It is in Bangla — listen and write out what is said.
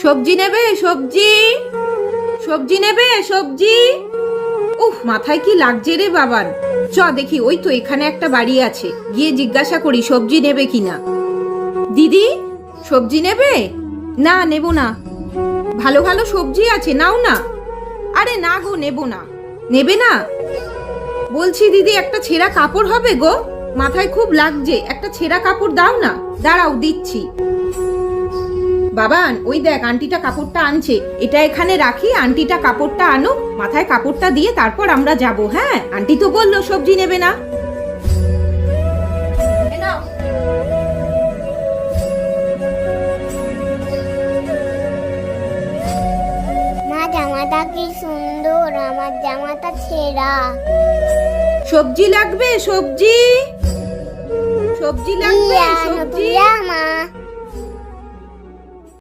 সবজি নেবে? সবজি সবজি নেবে? সবজি। উফ, মাথায় কি লাগছে রে বাবার। চ দেখি, ওই তো এখানে একটা বাড়ি আছে, গিয়ে জিজ্ঞাসা করি সবজি নেবে কিনা। দিদি, সবজি নেবে? না, নেব না। ভালো ভালো সবজি আছে, নাও না। আরে না গো, নেব না। নেবে না? বলছি দিদি, একটা ছেঁড়া কাপড় হবে গো, মাথায় খুব লাগছে, একটা ছেঁড়া কাপড় দাও না। দাঁড়াও, দিচ্ছি। বাবান, ওই দেখ আন্টিটা কাপড়টা আনছে, এটা এখানে রাখি, আন্টিটা কাপড়টা আনুক, মাথায় কাপড়টা দিয়ে তারপর আমরা যাব। হ্যাঁ, আন্টি তো বললো সবজি নেবে না। এ নাও। মা, জামাটা কি সুন্দর, আমার জামাটা ছেঁড়া। সবজি লাগবে? সবজি সবজি লাগবে? কি আনো সবজি। জামা?